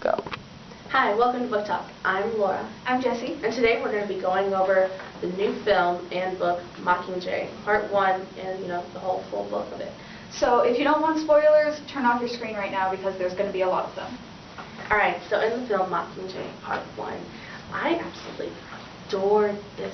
go. Hi, welcome to Book Talk. I'm Laura. I'm Jessie. And today we're going to be going over the new film and book, Mockingjay, Part 1, and, the whole full book of it. So if you don't want spoilers, turn off your screen right now because there's going to be a lot of them. Alright, so in the film, Mockingjay, Part 1, I absolutely adored this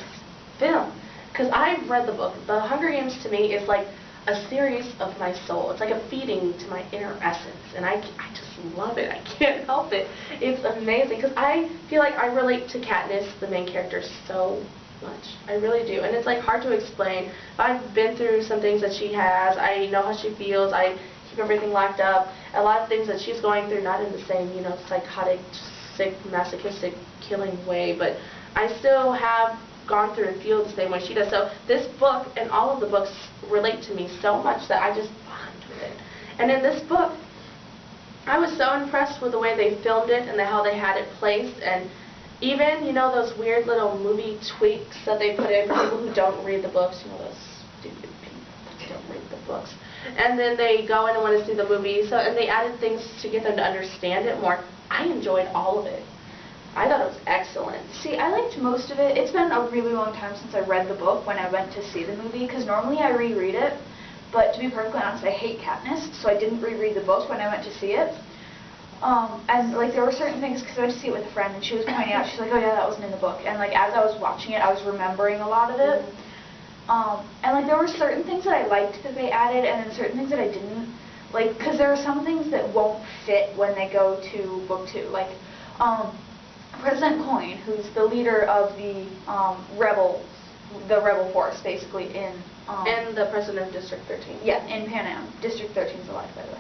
film. Because I've read the book. The Hunger Games, to me, is like a series of my soul. It's like a feeding to my inner essence, and I just love it. I can't help it. It's amazing, because I feel like I relate to Katniss, the main character, so much. I really do, and it's like hard to explain. I've been through some things that she has. I know how she feels. I keep everything locked up. A lot of things that she's going through, not in the same, psychotic, sick, masochistic, killing way, but I still have gone through and feel the same way she does. So this book and all of the books relate to me so much that I just bond with it. And in this book, I was so impressed with the way they filmed it and how they had it placed, and even, those weird little movie tweaks that they put in for people who don't read the books, those stupid people that don't read the books. And then they go in and want to see the movie, and they added things to get them to understand it more. I enjoyed all of it. I thought it was excellent. See, I liked most of it. It's been a really long time since I read the book when I went to see the movie, because normally I reread it, but to be perfectly honest, I hate Katniss, so I didn't reread the book when I went to see it. And there were certain things, because I went to see it with a friend, and she was pointing out, she's like, oh yeah, that wasn't in the book. And as I was watching it, I was remembering a lot of it. And there were certain things that I liked that they added, and then certain things that I didn't. Because there are some things that won't fit when they go to book 2. President Coin, who's the leader of the rebel force, basically, in... and the president of District 13. Yeah, in Pan Am. District 13 is alive, by the way.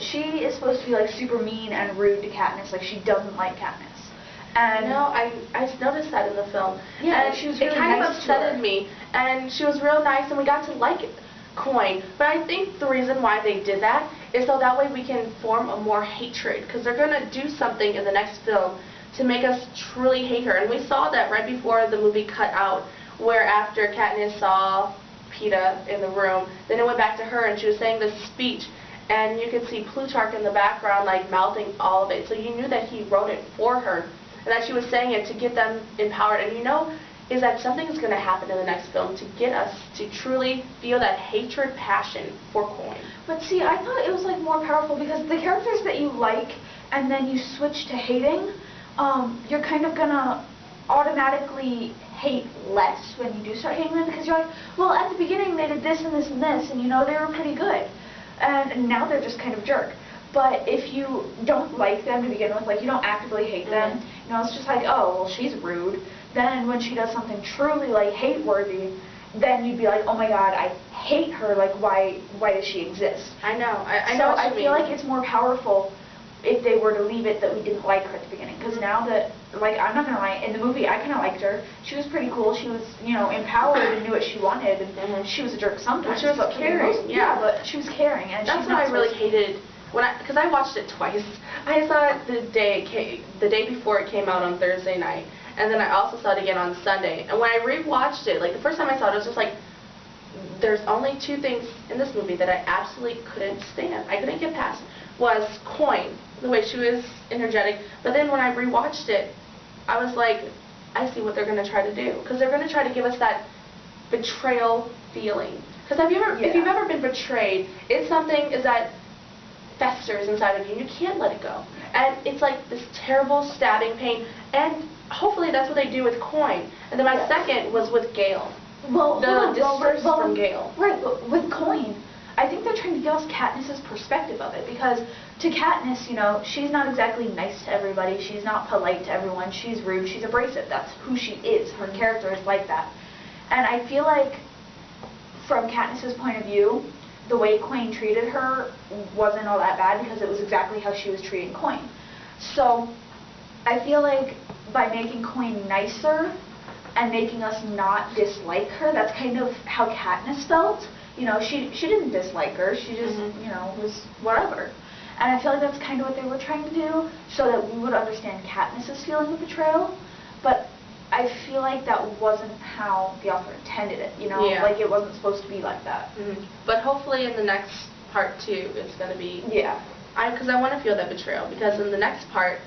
She is supposed to be, super mean and rude to Katniss. She doesn't like Katniss. And I noticed that in the film. Yeah, and she was really it kind nice of upsetted me. And she was real nice, and we got to like Coin. But I think the reason why they did that is so that way we can form a more hatred, because they're going to do something in the next film to make us truly hate her. And we saw that right before the movie cut out, where after Katniss saw Pt.1 in the room, then it went back to her and she was saying this speech, and you could see Plutarch in the background mouthing all of it. So you knew that he wrote it for her and that she was saying it to get them empowered. And is that something is going to happen in the next film to get us to truly feel that hatred, passion for Coin. But see, I thought it was more powerful, because the characters that you like and then you switch to hating, you're kind of gonna automatically hate less when you do start hating them, because you're like, well, at the beginning they did this and this and this, and they were pretty good, and now they're just kind of jerk. But if you don't like them to begin with, you don't actively hate them, it's just oh, well, she's rude. Then when she does something truly hate-worthy, then you'd be like, oh my god, I hate her, why does she exist? I know, I know what you mean. So I feel it's more powerful if they were to leave it that we didn't like her at the beginning. Because now that, I'm not going to lie, in the movie I kind of liked her. She was pretty cool. She was, empowered and knew what she wanted. And she was a jerk sometimes. She was caring. Yeah, but she was caring. And that's what I really hated. Because I watched it twice. I saw it the day before it came out on Thursday night, and then I also saw it again on Sunday. And when I rewatched it, the first time I saw it, I was just there's only 2 things in this movie that I absolutely couldn't stand. I couldn't get past. Was Coin, the way she was energetic. But then when I rewatched it, I was like, I see what they're going to try to do, because they're going to try to give us that betrayal feeling. Because if you've ever been betrayed, it's something that festers inside of you, and you can't let it go. And it's this terrible stabbing pain, and hopefully that's what they do with Coin. And then my second was with Gale. Well, the distress from Gale. Right, but with Coin, I think they're trying to give us Katniss's perspective of it, because to Katniss, she's not exactly nice to everybody, she's not polite to everyone, she's rude, she's abrasive, that's who she is, her character is like that. And I feel from Katniss's point of view, the way Coin treated her wasn't all that bad, because it was exactly how she was treating Coin. So I feel by making Coin nicer and making us not dislike her, that's kind of how Katniss felt. She didn't dislike her, she just, was whatever. And I feel that's kind of what they were trying to do, so that we would understand Katniss's feeling of betrayal. But I feel that wasn't how the author intended it, Yeah. It wasn't supposed to be like that. But hopefully in the next part 2, it's going to be Because I want to feel that betrayal, because in the next part,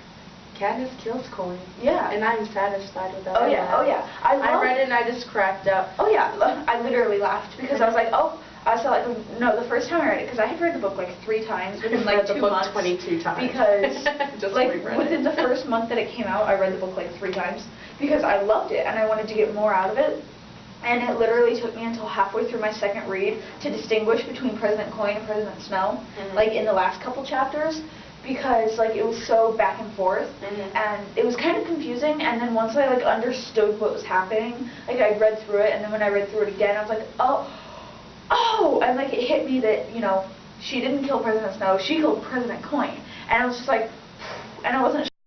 Katniss kills Coin. Yeah. And I'm satisfied with that. Oh yeah, oh yeah. I read it and I just cracked up. Oh yeah, I literally laughed because I was like, oh, I saw like, no, the first time I read it, because I had read the book like 3 times within like 2 months. 22 times. Because just like within the first month that it came out, I read the book like 3 times because I loved it and I wanted to get more out of it. And it literally took me until halfway through my second read to distinguish between President Coin and President Snow, like in the last couple chapters, because like it was so back and forth, and it was kind of confusing. And then once I like understood what was happening, like I read through it, and then when I read through it again, I was like, oh, and like it hit me that, you know, she didn't kill President Snow, she killed President Coin, and I was just like, and I wasn't